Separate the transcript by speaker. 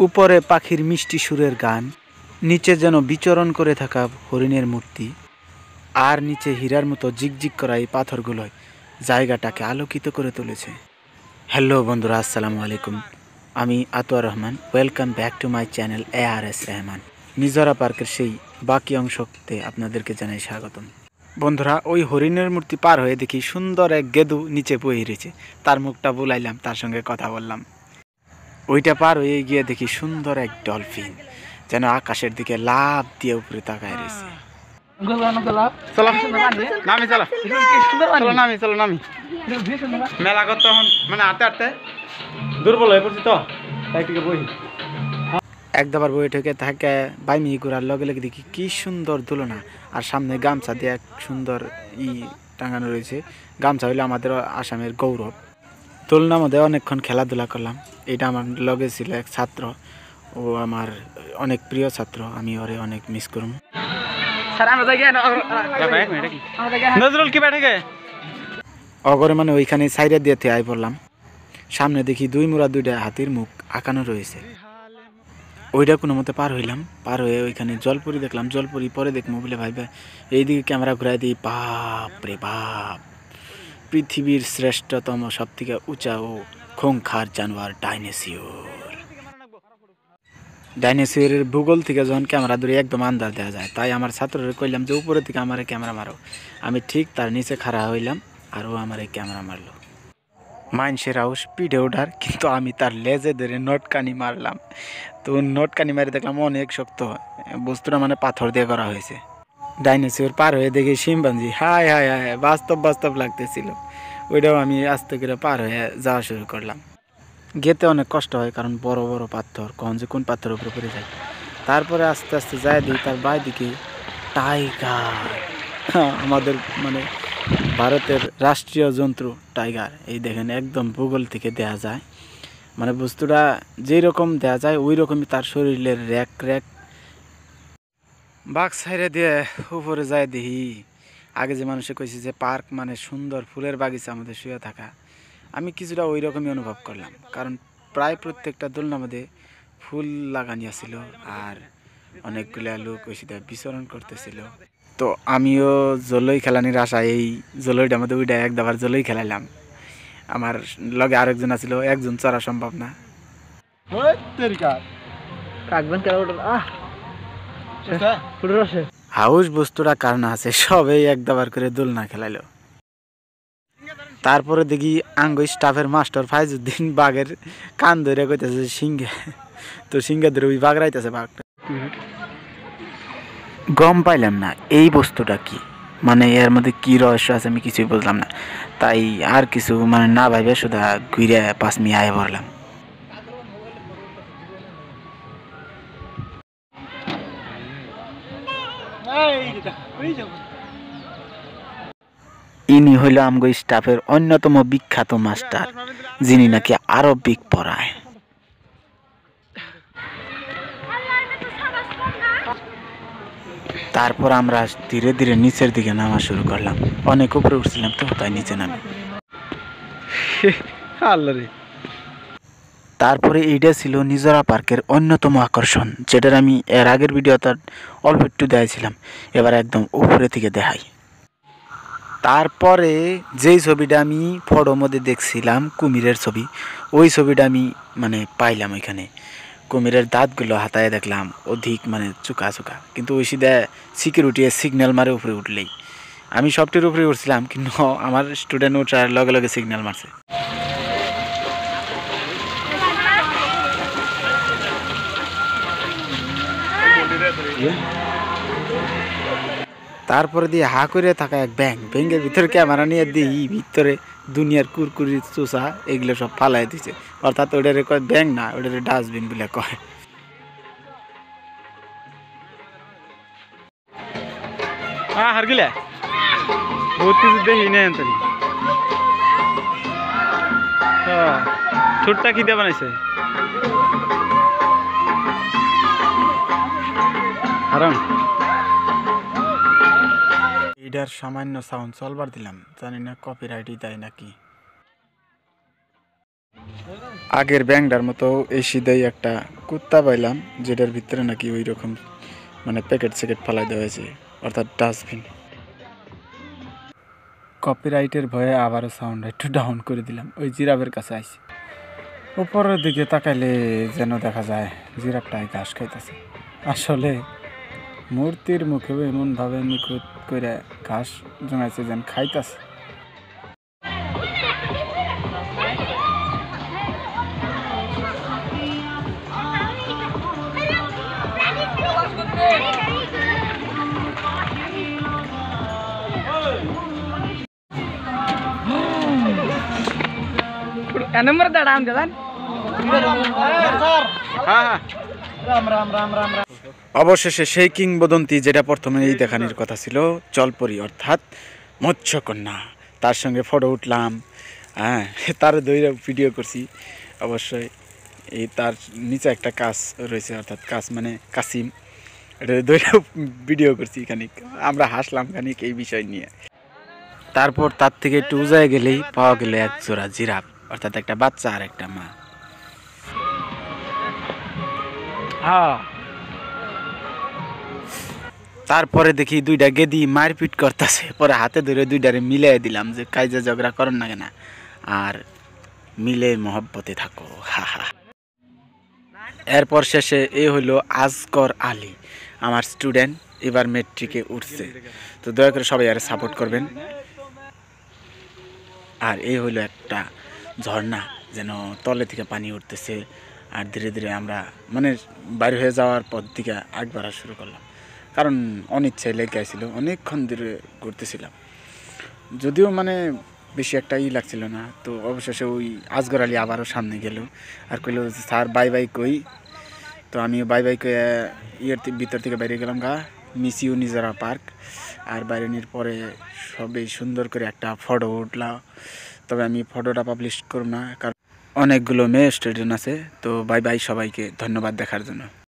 Speaker 1: উপরে পাখির মিষ্টি সুরের গান, নিচে যেন বিচরণ করে থাকা হরিণের মূর্তি, আর নিচে হীরার মতো জিকজিক করা এই পাথরগুলোয় জায়গাটাকে আলোকিত করে তুলেছে। হ্যালো বন্ধুরা, আসসালামু আলাইকুম। আমি Atowar Rahman. Welcome back to my channel ARS Rahman. নিজরা পার্কের সেই বাকি অংশতে আপনাদেরকে জানাই স্বাগতম। বন্ধুরা, ওই হরিণের মূর্তি পার হয়ে দেখি সুন্দর এক গেদু নিচে বয়ে রয়েছে। তার মুখটা বুলাইলাম, তার সঙ্গে কথা বললাম। ওইটা পার হয়ে গিয়ে দেখি সুন্দর এক ডলফিন যেন আকাশের দিকে লাফ দিয়ে উপরে তাকায় রয়েছে।
Speaker 2: মেলা করতে মানে হাঁটতে হাঁটতে দুর্বল হয়ে পড়ছি, তো তাই থেকে বই
Speaker 1: একদাবার বই ঠেকে থাকে বাইমি ঘুরার লগে লগে দেখি কি সুন্দর তুলনা, আর সামনে গামছা দিয়ে এক সুন্দর টাঙানো রয়েছে। গামছা হইলো আমাদের আসামের গৌরব। তুলনার মধ্যে অনেকক্ষণ খেলাধুলা করলাম। এটা আমার লগে ছিল এক ছাত্র, ও আমার অনেক প্রিয় ছাত্র, আমি ওরে অনেক মিস করুম।
Speaker 2: নজরুল কি ব্যাঠে
Speaker 1: অগরে মানে ওইখানে সাইডে দিয়ে আই পড়লাম। সামনে দেখি দুই মুড়া দুইটা হাতির মুখ আঁকানো রয়েছে। ওইটা কোনো মতে পার হইলাম। পার হয়ে ওইখানে জলপুরি দেখলাম। জলপুরি পরে দেখবো বলে ভাইবে এইদিকে ক্যামেরা ঘুরাই দিই। বাপ রে বাপ, পৃথিবীর শ্রেষ্ঠতম সব থেকে উঁচা ও খোংখার জানোয়ার ডাইনোসর। ডাইনোসরের ভূগোল থেকে যখন ক্যামেরা ধরে একদম আন্দাজ দেওয়া যায়, তাই আমার ছাত্ররা কইলাম যে উপরে থেকে আমার ক্যামেরা মারো। আমি ঠিক তার নিচে খাড়া হইলাম, আর ও আমার ক্যামেরা মারলো। মাইনসের হাউস পিঠে ওঠার, কিন্তু আমি তার লেজে ধরে নটকানি মারলাম। তো নটকানি মারি দেখলাম অনেক শক্ত বস্তুটা, মানে পাথর দিয়ে করা হয়েছে। ডাইনোসর পার হয়ে দেখি শিম্পাঞ্জি। হায় হায় হায়, বাস্তব বাস্তব লাগতেছিল। ওইটাও আমি আস্তে করে পার হয়ে যাওয়া শুরু করলাম। গেতে অনেক কষ্ট হয়, কারণ বড় বড় পাথর, কখন যে কোন পাথরের উপরে পড়ে যায়। তারপরে আস্তে আস্তে যায় দিই তার বাই দিকে টাইগার। আমাদের মানে ভারতের রাষ্ট্রীয় জন্তু টাইগার। এই দেখেন একদম ভূগোল থেকে দেয়া যায়, মানে বস্তুটা যেই রকম দেয়া যায় ওই রকমই তার শরীরের র্যাক র্যাক। বাঘ সাইরে দিয়ে উপরে যায় দেখি। আগে যে মানুষে কইছে যে পার্ক মানে সুন্দর ফুলের বাগিচা আমাদের শুয়ে থাকা, আমি কিছুটা ওই রকমই অনুভব করলাম, কারণ প্রায় প্রত্যেকটা দোলনার মধ্যে ফুল লাগানি আছিল, আর অনেকগুলা লোক ওই সিধা বিচরণ করতেছিল। তো আমিও জলই খেলানির আশা এই জলইটার মধ্যে ওইটা একদাবার জলই খেলাইলাম। আমার লগে আরেকজন আছিল, একজন চড়া সম্ভব না। হাউস বস্তুটা কারণ আছে, সবাই একদাবার করে দোলনা খেলাইলো। তারপরে দেখি আঙ্গ স্টাফের মাস্টার ফাইজুদ্দিন বাঘের কান ধরে কইতেছে সিংহে। তো সিংহে ধরে ওই বাঘ রাইতেছে। বাঘটা গম পাইলাম না এই বস্তুটা কি, মানে এর মধ্যে কি রহস্য আছে আমি কিছুই বুঝলাম না। তাই আর কিছু মানে না ভাইবে শুধু ঘুরে 5 মিনিট আয় পড়লাম। ইনি হইল আমগো স্টাফের অন্যতম বিখ্যাত মাস্টার, যিনি নাকি আরবিক পড়ায়। তারপর আমরা ধীরে ধীরে নিচের দিকে নামা শুরু করলাম। অনেক উপরে উঠছিলাম তো, তাই নিচে নামি। তারপরে এইটা ছিল নিজরা পার্কের অন্যতম আকর্ষণ, যেটার আমি এর আগের ভিডিও তার অল্প একটু দেখাইছিলাম। এবার একদম উপরে থেকে দেখাই। তারপরে যেই ছবিটা আমি ফটোর মধ্যে দেখছিলাম কুমিরের ছবি, ওই ছবিটা আমি মানে পাইলাম ওইখানে। কুমিরের দাঁতগুলো হাতায় দেখলাম অধিক মানে চুকা চুকা, কিন্তু ওই সিধা সিকিউরিটি সিগন্যাল মারে উপরে উঠলেই। আমি সবটির উপরে উঠছিলাম, কিন্তু আমার স্টুডেন্ট ওঠার লগে লগে সিগন্যাল মারছে। তারপরে দিয়ে হা করে থাকা এক ব্যাংকের ভিতরে ক্যামেরা নিয়ে দিই, ভিতরে দুনিয়ার কুরকুরি চোষা এগুলো সব ফালাই দিছে। অর্থাৎ ওটারে কয় ব্যাংক না, ওটারে ডাস্টবিন বলে কয়।
Speaker 2: হারগিলে বহুত কিছু দেখি না। ঠোঁটটা কি দিয়ে বানাইছে?
Speaker 1: এটার সামান্য সাউন্ড চলবার দিলাম, জানি না কপিরাইটই দেয় নাকি। আগের ব্যাংকটার মতো এই সিধেই একটা কুত্তা পাইলাম যেটার ভিতরে নাকি ওই রকম মানে প্যাকেট স্যাকেট ফালাই দেওয়া হয়েছে, অর্থাৎ ডাস্টবিন। কপিরাইটের ভয়ে আবারও সাউন্ড একটু ডাউন করে দিলাম। ওই জিরাফের কাছে আইছি, উপরের দিকে তাকাইলে যেন দেখা যায় জিরাফটাই ঘাস খাইতেছে। আসলে মূর্তির মুখেও এমনভাবে নিখুঁত করে ঘাস জমাইছে যেন খাইতেছে। অবশেষে সেই কিংবদন্তি যেটা প্রথমেই দেখানোর কথা ছিল, জলপরি অর্থাৎ মৎস্যকন্যা, তার সঙ্গে ফটো উঠলাম। হ্যাঁ, তার দইরা ভিডিও করছি। অবশ্যই এই তার নিচে একটা কাজ রয়েছে, অর্থাৎ কাজ মানে কাসিম, এটা দইরা ভিডিও করছি খানিক। আমরা হাসলাম খানিক এই বিষয় নিয়ে। তারপর তার থেকে একটু উজায় গেলেই পাওয়া গেল এক জোড়া জিরাফ, অর্থাৎ একটা বাচ্চা আর একটা মা। তারপরে দেখি দুইটা গেদি মারপিট করতেছে, পরে হাতে ধরে দুইটারে মিলাই দিলাম যে কাইজা ঝগড়া করেন না কেনা, আর মিলে মহব্বতে থাকো, হা হা। এরপর শেষে এ হলো আজগর আলী, আমার স্টুডেন্ট, এবার মেট্রিকে উঠছে। তো দয়া করে সবাই আর সাপোর্ট করবেন। আর এই হলো একটা ঝর্ণা, যেন তলে থেকে পানি উঠতেছে। আর ধীরে ধীরে আমরা মানে বাইরে হয়ে যাওয়ার পর থেকে আগ বাড়া শুরু করলাম, কারণ অনিচ্ছায় লেগে আসছিল, অনেকক্ষণ ধরে ঘুরতেছিলাম। যদিও মানে বেশি একটা লাগছিল না। তো অবশেষে ওই আজগর আলী আবারও সামনে গেল আর কইল স্যার বাই বাই কই। তো আমিও বাই বাই কই ইয়ের ভিতর থেকে বাইরে গেলাম গা, মিস ইউ নিজরা পার্ক। আর বাইরে নিয়ে পরে সবই সুন্দর করে একটা ফটো উঠলাম। তবে আমি ফটোটা পাবলিশ করব না, কারণ অনেকগুলো মেয়ে স্টুডেন্ট আছে। তো বাই বাই সবাইকে, ধন্যবাদ দেখার জন্য।